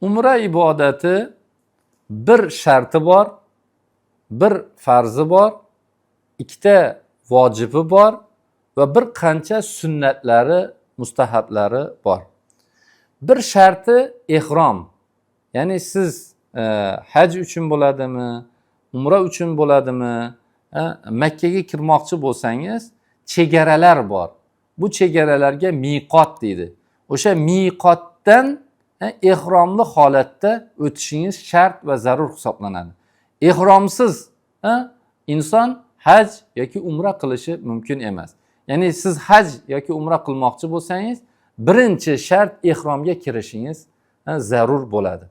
Umra ibodati bir sharti bor, bir farzi bor, ikkita vojibi bor va bir qancha sunnatlari, mustahablari bor. Bir sharti ihrom. Ya'ni siz haj uchun bo'ladimi, umra uchun bo'ladimi, Makkaga kirmoqchi bo'lsangiz, chegaralar bor. Bu chegaralarga miqot deydi. O'sha miqotdan ihromli holatda o'tishingiz shart va zarur hisoblanadi. Ihromsiz inson haj yoki umra qilishi mumkin emas. Ya'ni siz haj yoki umra qilmoqchi bo'lsangiz, birinchi shart ihromga kirishingiz zarur bo'ladi.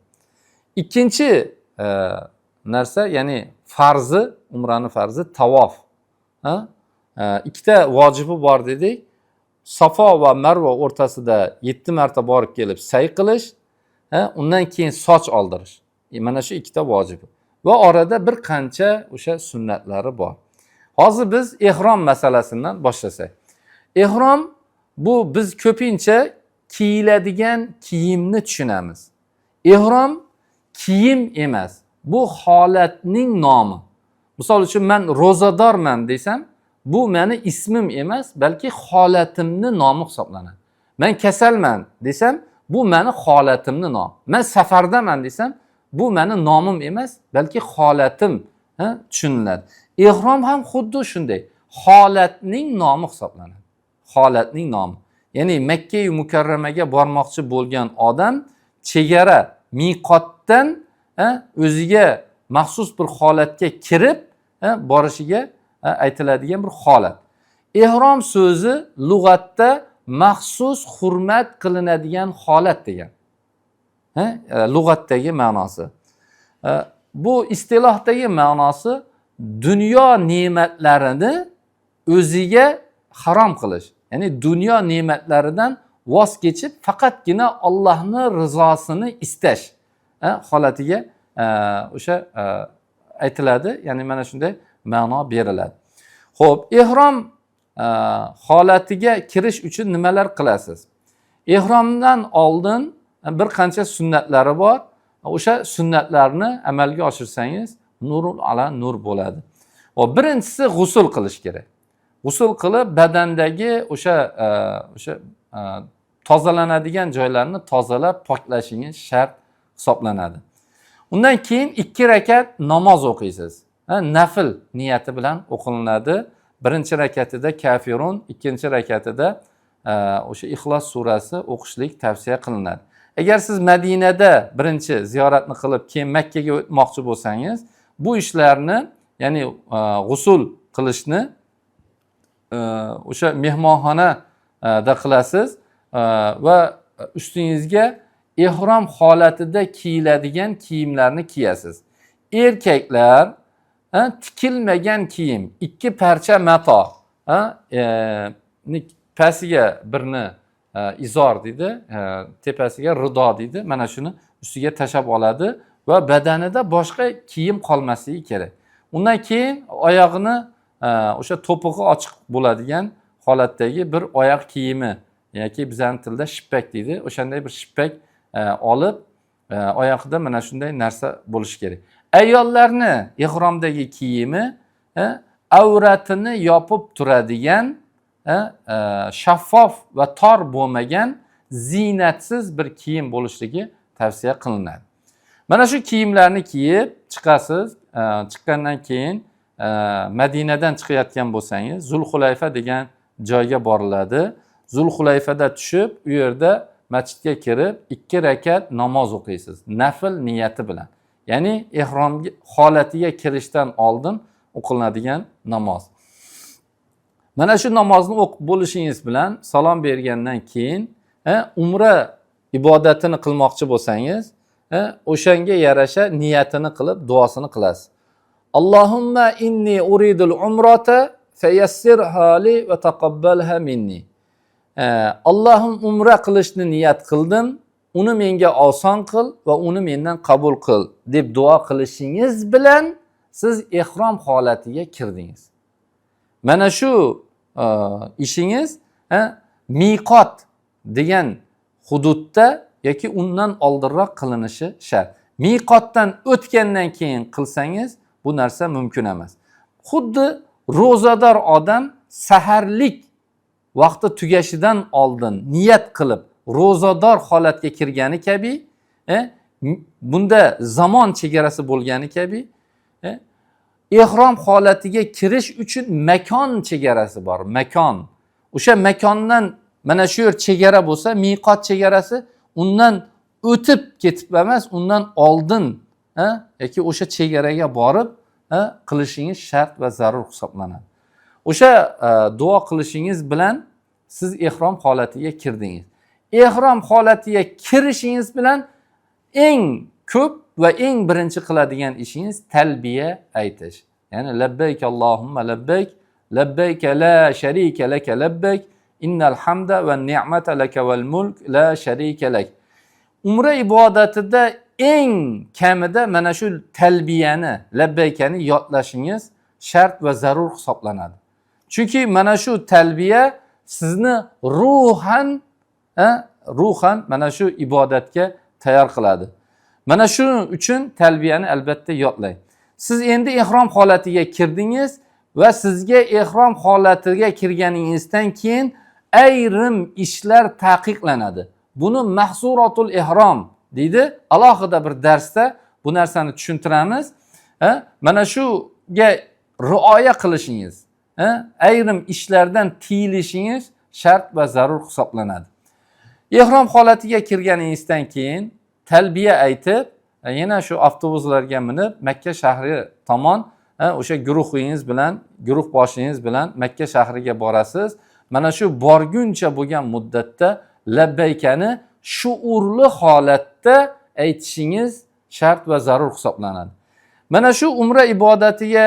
Ikkinchi narsa, ya'ni farzi, umrani farzi tavof. Ikkita vojibi bor dedik. Safo va Marva o'rtasida 7 marta borib kelib say qilish, undan keyin soch oldirish. Mana shu ikkita vojibi. Va orada bir qancha o'sha sunnatlari bor. Hozir biz ihrom masalasidan boshlasak. Ihrom bu biz ko'pincha kiyiladigan kiyimni tushunamiz. Ihrom kiyim emas, bu holatning nomi. Misol uchun men ro'zadorman desam, bu meni ismim emas, balki holatimni nomi hisoblanadi. Men kasalman desam, bu meni holatimni nomi. Men safardaman desam, bu meni nomim emas, balki holatim tushuniladi. Ihrom ham xuddi shunday, holatning nomi hisoblanadi. Holatning nomi. Ya'ni Makka va Mukarramaga bormoqchi bo'lgan odam chegara miqotdan o'ziga maxsus bir holatga kirib borishiga aytiladigan bir holat. Ihrom so'zi lug'atda maxsus hurmat qilinadigan holat degan. Lug'atdagi ma'nosi. Bu istilohdagi ma'nosi dunyo ne'matlarini o'ziga harom qilish. Ya'ni dunyo ne'matlaridan voz kechib faqatgina Allohning rizosini istash holatiga o'sha aytiladi. Ya'ni mana shunday ma'no beriladi. Xo'p, ihrom holatiga kirish uchun nimalar qilasiz? Ihromdan oldin bir qancha sunnatlari bor. O'sha sunnatlarni amalga oshirsangiz nurul ala nur bo'ladi. Va birinchisi g'usl qilish kerak. G'usl qilib badandagi o'sha tozalanadigan joylarni tozalab poklashingiz shart hisoblanadi. Undan keyin 2 rakat namoz o'qiysiz. Nafl niyati bilan o'qilinadi. Birinchi rakatida kafirun, ikkinchi rakatida o'sha Ixlos surasi o'qishlik tavsiya qilinadi. Agar siz Madinada birinchi ziyoratni qilib, keyin Makkaga o'tmoqchi bo'lsangiz, bu ishlarni, ya'ni g'usl qilishni o'sha mehmonxonada qilasiz va ustingizga ihrom holatida kiyiladigan kiyimlarni kiyasiz. Erkaklar tikilmagan kiyim, 2 parcha mato, pastiga birini izor deydi, tepasiga rido deydi. Mana shuni ustiga tashab oladi va badanida boshqa kiyim qolmasligi kerak. Undan keyin oyog'ini o'sha to'pig'i ochiq bo'ladigan holatdagi bir oyoq kiyimi yoki bizning tilda shippak deydi. O'shanday bir shippak olib oyoqida mana shunday narsa bo'lishi kerak. Ayollarni ihromdagi kiyimi avratini yopib turadigan, shaffof va tor bo'lmagan ziynatsiz bir kiyim bo'lishligi tavsiya qilinadi. Mana shu kiyimlarni kiyib chiqasiz. Chiqqandan keyin Madinadan chiqayotgan bo'lsangiz, Zulhulayfa degan joyga boriladi. Zulhulayfada tushib, u yerda masjidga kirib 2 rakat namoz o'qiysiz, nafl niyati bilan. Ya'ni ihrom holatiga kirishdan oldin o'qilinadigan namoz. Mana shu namozni o'qib bo'lishingiz bilan salom bergandan keyin umra ibodatini qilmoqchi bo'lsangiz, o'shanga yarasha niyatini qilib duosini qilasiz. Allohumma inni uridul umrata fayassirha li va taqabbalha minni. Allohim umra qilishni niyat qildim, uni menga oson qil va uni mendan qabul qil deb duo qilishingiz bilan siz ihrom holatiga kirdingiz. Mana shu ishingiz miqot degan hududda yoki undan oldinroq qilinishi shart. Miqotdan o'tgandan keyin qilsangiz bu narsa mumkin emas. Xuddi ro'zador odam saharlik vaqti tugashidan oldin niyat qilib ro'zador holatga kirgani kabi, bunda zamon chegarasi bo'lgani kabi, ihrom holatiga kirish uchun makon chegarasi bor. Makon. O'sha makondan mana shu yer chegara bo'lsa, miqot chegarasi undan o'tib ketib emas, undan oldin yoki o'sha chegaraga borib qilishingiz shart va zarur hisoblanadi. O'sha duo qilishingiz bilan siz ihrom holatiga kirdingiz. Ihrom holatiga kirishingiz bilan eng ko'p va eng birinchi qiladigan ishingiz talbiya aytish. Ya'ni labbayk Allohumma labbayk, labbayk la sharika laka labbayk, innal hamda va ni'mata laka val mulk la sharika lak. Umra ibodatida eng kamida mana shu talbiyani, labbaykani yodlashingiz shart va zarur hisoblanadi. Chunki mana shu talbiya sizni ruhan mana shu ibodatga tayyor qiladi. Mana shuning uchun talbiyani albatta yodlang. Siz endi ihrom holatiga kirdingiz va sizga ihrom holatiga kirganingizdan keyin ayrim ishlar taqiqlanadi. Buni mahsuratul ihrom deydi. Alohida bir darsda bu narsani tushuntiramiz. Mana shuga rioya qilishingiz, ayrim ishlardan tiyilishingiz shart va zarur hisoblanadi. Ihrom holatiga kirganingizdan keyin talbiya aytib, yana shu avtobuslarga minib Makka shahri tomon o'sha guruhingiz bilan, guruh boshingiz bilan Makka shahriga borasiz. Mana shu borguncha bo'lgan muddatda labbaykani shuurli holatda aytishingiz shart va zarur hisoblanadi. Mana shu umra ibodatiga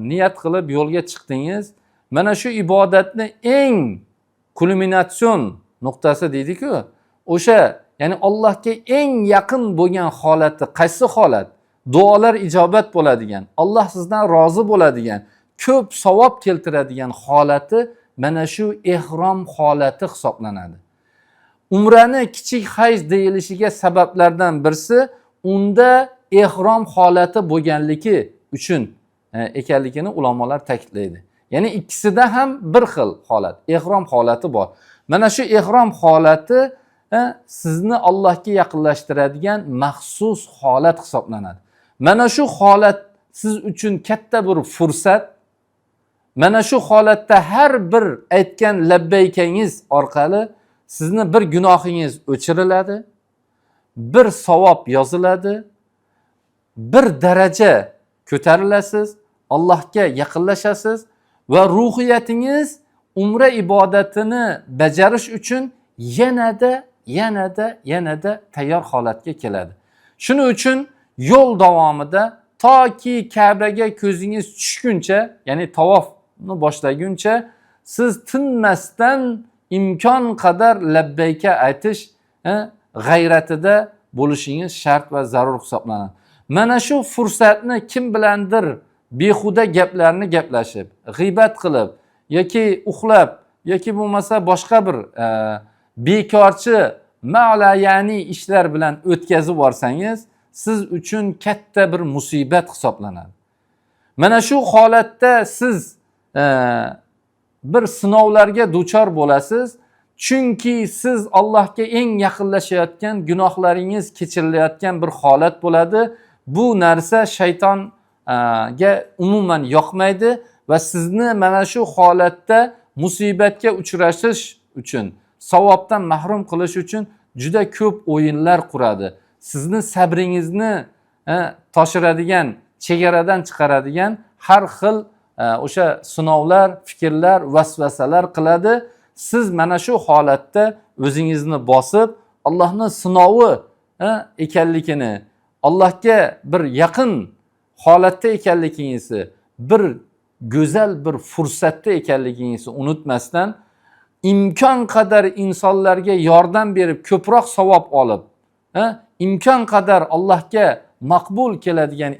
niyat qilib yo'lga chiqdingiz. Mana shu ibodatni eng kulminatsion nuqtasi deydi-ku, o'sha ya'ni Allohga eng yaqin bo'lgan holati qaysi holat? Duolar ijobat bo'ladigan, Alloh sizdan rozi bo'ladigan, ko'p savob keltiradigan holati mana shu ihrom holati hisoblanadi. Umrani kichik haj deyilishiga sabablardan birisi unda ihrom holati bo'lganligi uchun ekanligini ulamolar ta'kidlaydi. Ya'ni ikkisida ham bir xil holat, ihrom holati bor. Mana shu ihrom holati sizni Allohga yaqinlashtiradigan maxsus holat hisoblanadi. Mana shu holat siz uchun katta bir fursat. Mana shu holatda har bir aytgan labbaykangiz orqali sizni bir gunohingiz o'chiriladi, bir savob yoziladi, bir daraja ko'tarilasiz, Allohga yaqinlashasiz va ruhiyatingiz umra ibodatini bajarish uchun yanada tayyor holatga keladi. Shuning uchun yo'l davomida toki Ka'baga ko'zingiz tushguncha, ya'ni tavofni boshlaguncha siz tinmasdan imkon qadar labbayka aytish g'ayratida bo'lishingiz shart va zarur hisoblanadi. Mana shu fursatni kim bilandir behuda gaplarni gaplashib, g'iybat qilib yoki uxlab yoki bo'lmasa boshqa bir bekorchi ma'la ya'ni ishlar bilan o'tkazib borsangiz, siz uchun katta bir musibat hisoblanadi. Mana shu holatda siz bir sinovlarga duchor bo'lasiz. Chunki siz Allohga eng yaqinlashayotgan, gunohlaringiz kechirilayotgan bir holat bo'ladi. Bu narsa shaytonga umuman yoqmaydi va sizni mana shu holatda musibatga uchrashish uchun, savobdan mahrum qilish uchun juda ko'p o'yinlar quradi. Sizni sabringizni toshiradigan, chegaradan chiqaradigan har xil o'sha sinovlar, fikrlar, vasvasalar qiladi. Siz mana shu holatda o'zingizni bosib, Allohning sinovi ekanligini, Allohga bir yaqin holatda ekanligingizni, bir go'zal bir fursatda ekanligingizni unutmasdan, imkon qadar insonlarga yordam berib, ko'proq savob olib, imkon qadar Allohga maqbul keladigan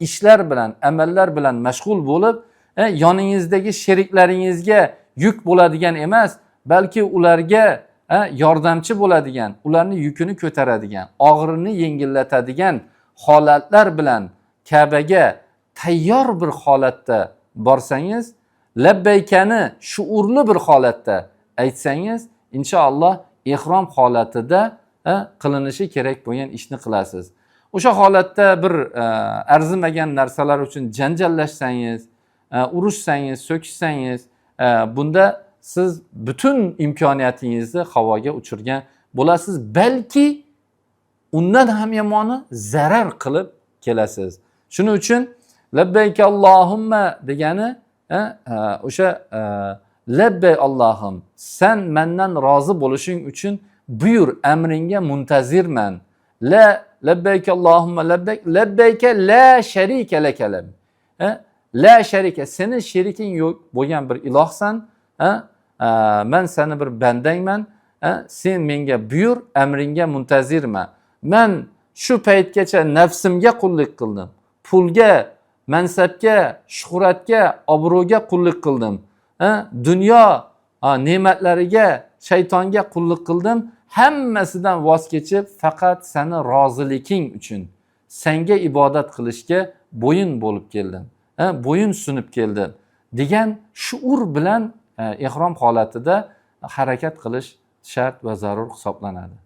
ishlar bilan, amallar bilan mashg'ul bo'lib, yoningizdagi sheriklaringizga yuk bo'ladigan emas, balki ularga yordamchi bo'ladigan, ularni yukini ko'taradigan, og'irini yengillatadigan holatlar bilan Ka'baga tayyor bir holatda borsangiz, labbaykani shuurli bir holatda aytsangiz, inshaalloh ihrom holatida qilinishi kerak bo'lgan ishni qilasiz. O'sha holatda bir arzimagan narsalar uchun janjallashsangiz, urushsangiz, so'kishsangiz, bunda siz bütün imkoniyatingizni havoga uchirgan bo'lasiz. Balki undan ham yomoni zarar qilib kelasiz. Shuning uchun labbayk Allohumma degani o'sha labbay Allohim, sen mendan rozi bo'lishing uchun buyur, amringga muntazirman. La labbayk Allohumma labbayk, labbayka la sharika lakalam. La sharika, seni sheriking yo'q bo'lgan bir ilohsan. Men seni bir bandangman. Sen menga buyur, amringga muntazirman. Men shu paytgacha nafsimga qullik qildim. Pulga, mansabga, shuhratga, obro'ga qullik qildim. Dunyo ne'matlariga, shaytonga qullik qildim. Hammasidan voz kechib, faqat seni roziliking uchun senga ibodat qilishga bo'yin bo'lib keldim. Bo'yin sunib keldim degan shuur bilan ihrom holatida harakat qilish shart va zarur hisoblanadi.